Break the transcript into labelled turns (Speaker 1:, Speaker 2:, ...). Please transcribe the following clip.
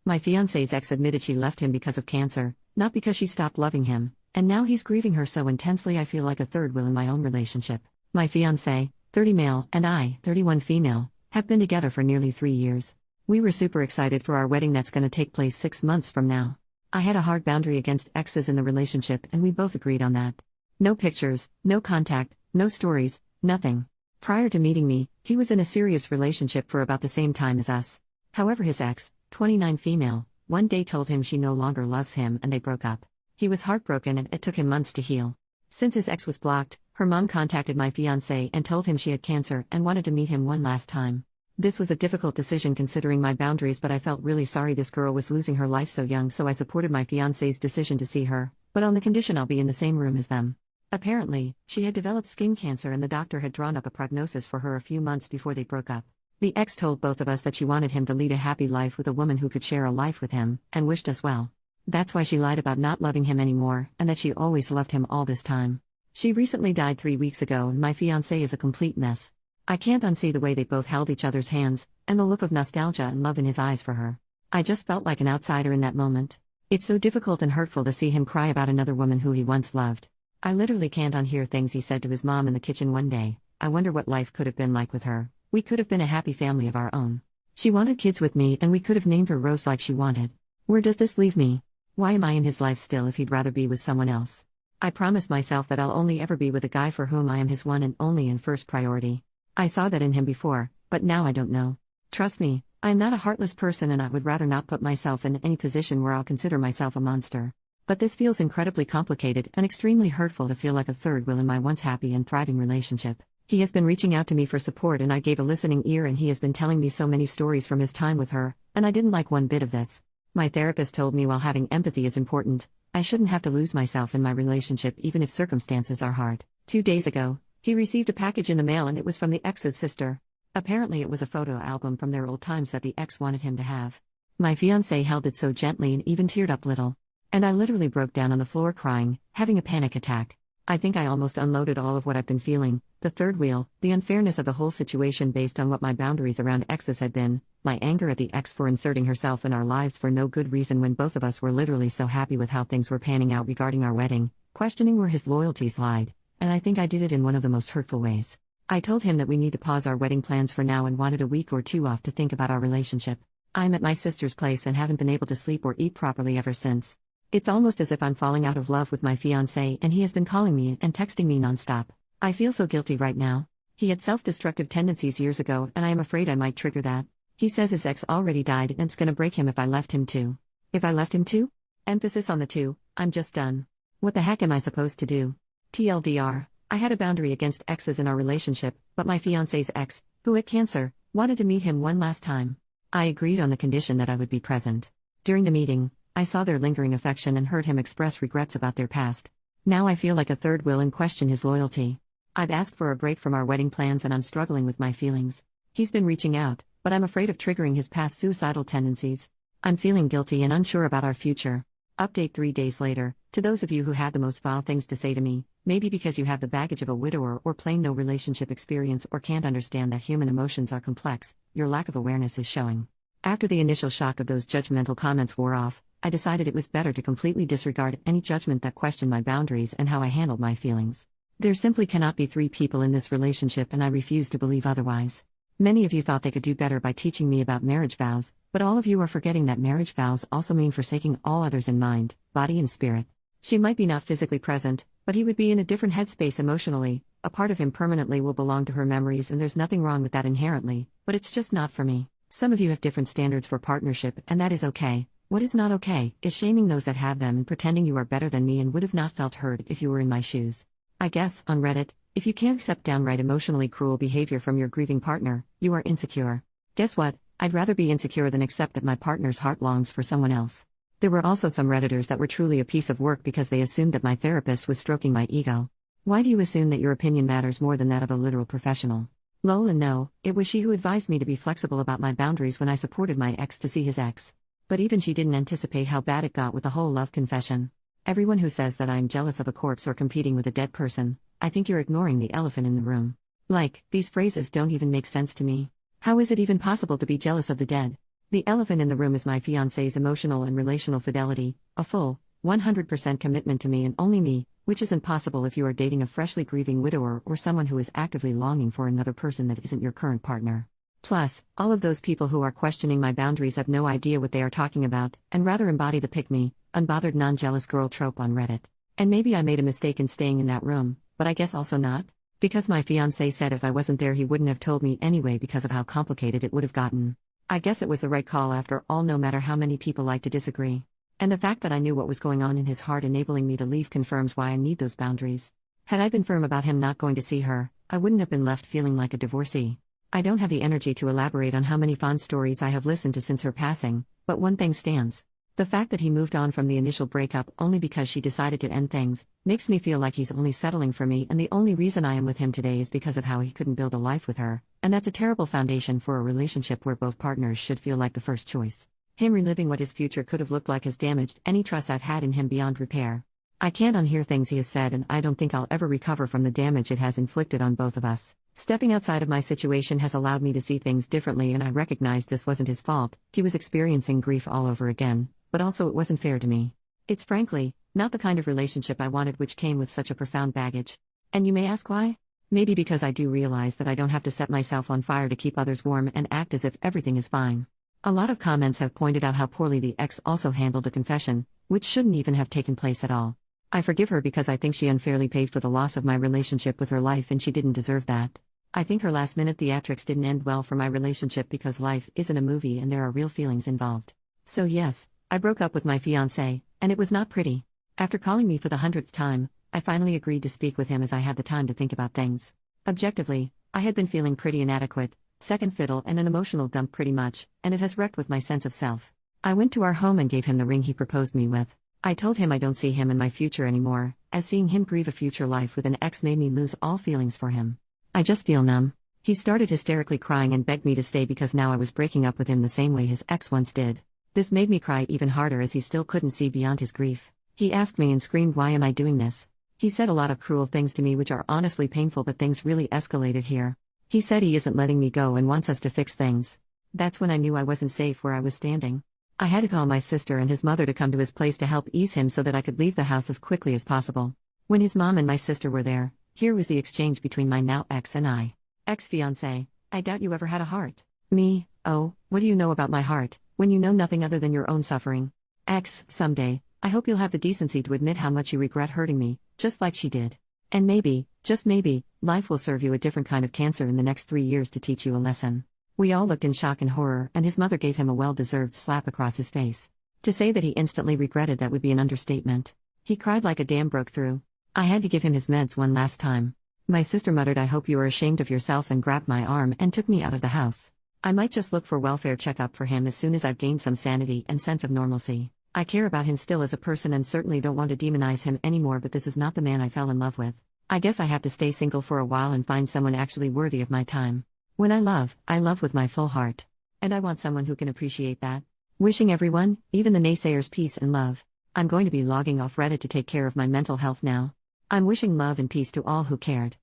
Speaker 1: My fiancé's ex admitted she left him because of cancer, not because she stopped loving him, and now he's grieving her so intensely I feel like a third wheel in my own relationship. My fiancé, 30 male, and I, 31 female, have been together for nearly 3 years. We were super excited for our wedding that's gonna take place 6 months from now. I had a hard boundary against exes in the relationship and we both agreed on that. No pictures, no contact, no stories, nothing. Prior to meeting me, he was in a serious relationship for about the same time as us. However, his ex, 29 female, one day told him she no longer loves him and they broke up. He was heartbroken and it took him months to heal. Since his ex was blocked, her mom contacted my fiancé and told him she had cancer and wanted to meet him one last time. This was a difficult decision considering my boundaries, but I felt really sorry this girl was losing her life so young, so I supported my fiancé's decision to see her, but on the condition I'll be in the same room as them. Apparently, she had developed skin cancer and the doctor had drawn up a prognosis for her a few months before they broke up. The ex told both of us that she wanted him to lead a happy life with a woman who could share a life with him, and wished us well. That's why she lied about not loving him anymore, and that she always loved him all this time. She recently died 3 weeks ago and my fiancé is a complete mess. I can't unsee the way they both held each other's hands, and the look of nostalgia and love in his eyes for her. I just felt like an outsider in that moment. It's so difficult and hurtful to see him cry about another woman who he once loved. I literally can't unhear things he said to his mom in the kitchen one day. I wonder what life could have been like with her. We could have been a happy family of our own. She wanted kids with me and we could have named her Rose like she wanted. Where does this leave me? Why am I in his life still if he'd rather be with someone else? I promised myself that I'll only ever be with a guy for whom I am his one and only and first priority. I saw that in him before, but now I don't know. Trust me, I am not a heartless person and I would rather not put myself in any position where I'll consider myself a monster. But this feels incredibly complicated and extremely hurtful to feel like a third wheel in my once happy and thriving relationship. He has been reaching out to me for support and I gave a listening ear, and he has been telling me so many stories from his time with her, and I didn't like one bit of this. My therapist told me while having empathy is important, I shouldn't have to lose myself in my relationship even if circumstances are hard. 2 days ago, he received a package in the mail and it was from the ex's sister. Apparently it was a photo album from their old times that the ex wanted him to have. My fiancé held it so gently and even teared up little. And I literally broke down on the floor crying, having a panic attack. I think I almost unloaded all of what I've been feeling, the third wheel, the unfairness of the whole situation based on what my boundaries around exes had been, my anger at the ex for inserting herself in our lives for no good reason when both of us were literally so happy with how things were panning out regarding our wedding, questioning where his loyalties lied. And I think I did it in one of the most hurtful ways. I told him that we need to pause our wedding plans for now and wanted a week or 2 off to think about our relationship. I'm at my sister's place and haven't been able to sleep or eat properly ever since. It's almost as if I'm falling out of love with my fiancé and he has been calling me and texting me nonstop. I feel so guilty right now. He had self-destructive tendencies years ago and I am afraid I might trigger that. He says his ex already died and it's gonna break him if I left him too. If I left him too? Emphasis on the two, I'm just done. What the heck am I supposed to do? TLDR, I had a boundary against exes in our relationship, but my fiancé's ex, who had cancer, wanted to meet him one last time. I agreed on the condition that I would be present. During the meeting, I saw their lingering affection and heard him express regrets about their past. Now I feel like a third wheel and question his loyalty. I've asked for a break from our wedding plans and I'm struggling with my feelings. He's been reaching out, but I'm afraid of triggering his past suicidal tendencies. I'm feeling guilty and unsure about our future. Update 3 days later, to those of you who had the most vile things to say to me, maybe because you have the baggage of a widower or plain no relationship experience or can't understand that human emotions are complex, your lack of awareness is showing. After the initial shock of those judgmental comments wore off, I decided it was better to completely disregard any judgment that questioned my boundaries and how I handled my feelings. There simply cannot be 3 people in this relationship and I refuse to believe otherwise. Many of you thought they could do better by teaching me about marriage vows, but all of you are forgetting that marriage vows also mean forsaking all others in mind, body and spirit. She might be not physically present, but he would be in a different headspace emotionally. A part of him permanently will belong to her memories and there's nothing wrong with that inherently, but it's just not for me. Some of you have different standards for partnership and that is okay. What is not okay is shaming those that have them and pretending you are better than me and would have not felt heard if you were in my shoes. I guess, on Reddit, if you can't accept downright emotionally cruel behavior from your grieving partner, you are insecure. Guess what? I'd rather be insecure than accept that my partner's heart longs for someone else. There were also some Redditors that were truly a piece of work because they assumed that my therapist was stroking my ego. Why do you assume that your opinion matters more than that of a literal professional? Lol, and no, it was she who advised me to be flexible about my boundaries when I supported my ex to see his ex. But even she didn't anticipate how bad it got with the whole love confession. Everyone who says that I am jealous of a corpse or competing with a dead person, I think you're ignoring the elephant in the room. Like, these phrases don't even make sense to me. How is it even possible to be jealous of the dead? The elephant in the room is my fiancé's emotional and relational fidelity, a full, 100% commitment to me and only me, which isn't possible if you are dating a freshly grieving widower or someone who is actively longing for another person that isn't your current partner. Plus, all of those people who are questioning my boundaries have no idea what they are talking about, and rather embody the pick-me, unbothered non-jealous girl trope on Reddit. And maybe I made a mistake in staying in that room, but I guess also not. Because my fiancé said if I wasn't there he wouldn't have told me anyway because of how complicated it would have gotten. I guess it was the right call after all, no matter how many people like to disagree. And the fact that I knew what was going on in his heart enabling me to leave confirms why I need those boundaries. Had I been firm about him not going to see her, I wouldn't have been left feeling like a divorcee. I don't have the energy to elaborate on how many fond stories I have listened to since her passing, but one thing stands. The fact that he moved on from the initial breakup only because she decided to end things, makes me feel like he's only settling for me, and the only reason I am with him today is because of how he couldn't build a life with her, and that's a terrible foundation for a relationship where both partners should feel like the first choice. Him reliving what his future could have looked like has damaged any trust I've had in him beyond repair. I can't unhear things he has said, and I don't think I'll ever recover from the damage it has inflicted on both of us. Stepping outside of my situation has allowed me to see things differently, and I recognize this wasn't his fault. He was experiencing grief all over again, but also it wasn't fair to me. It's frankly not the kind of relationship I wanted, which came with such a profound baggage. And you may ask why? Maybe because I do realize that I don't have to set myself on fire to keep others warm and act as if everything is fine. A lot of comments have pointed out how poorly the ex also handled a confession, which shouldn't even have taken place at all. I forgive her because I think she unfairly paid for the loss of my relationship with her life, and she didn't deserve that. I think her last-minute theatrics didn't end well for my relationship because life isn't a movie and there are real feelings involved. So yes, I broke up with my fiancé, and it was not pretty. After calling me for the 100th time, I finally agreed to speak with him as I had the time to think about things. Objectively, I had been feeling pretty inadequate, second fiddle and an emotional dump pretty much, and it has wrecked with my sense of self. I went to our home and gave him the ring he proposed me with. I told him I don't see him in my future anymore, as seeing him grieve a future life with an ex made me lose all feelings for him. I just feel numb. He started hysterically crying and begged me to stay because now I was breaking up with him the same way his ex once did. This made me cry even harder as he still couldn't see beyond his grief. He asked me and screamed, "Why am I doing this?" He said a lot of cruel things to me which are honestly painful, but things really escalated here. He said he isn't letting me go and wants us to fix things. That's when I knew I wasn't safe where I was standing. I had to call my sister and his mother to come to his place to help ease him so that I could leave the house as quickly as possible. When his mom and my sister were there, here was the exchange between my now ex and I. Ex-fiancé: I doubt you ever had a heart. Me: oh, what do you know about my heart, when you know nothing other than your own suffering? Ex: someday, I hope you'll have the decency to admit how much you regret hurting me, just like she did. And maybe, just maybe, life will serve you a different kind of cancer in the next 3 years to teach you a lesson. We all looked in shock and horror, and his mother gave him a well-deserved slap across his face. To say that he instantly regretted that would be an understatement. He cried like a dam broke through. I had to give him his meds one last time. My sister muttered, "I hope you are ashamed of yourself," and grabbed my arm and took me out of the house. I might just look for welfare checkup for him as soon as I've gained some sanity and sense of normalcy. I care about him still as a person and certainly don't want to demonize him anymore, but this is not the man I fell in love with. I guess I have to stay single for a while and find someone actually worthy of my time. When I love with my full heart. And I want someone who can appreciate that. Wishing everyone, even the naysayers, peace and love. I'm going to be logging off Reddit to take care of my mental health now. I'm wishing love and peace to all who cared.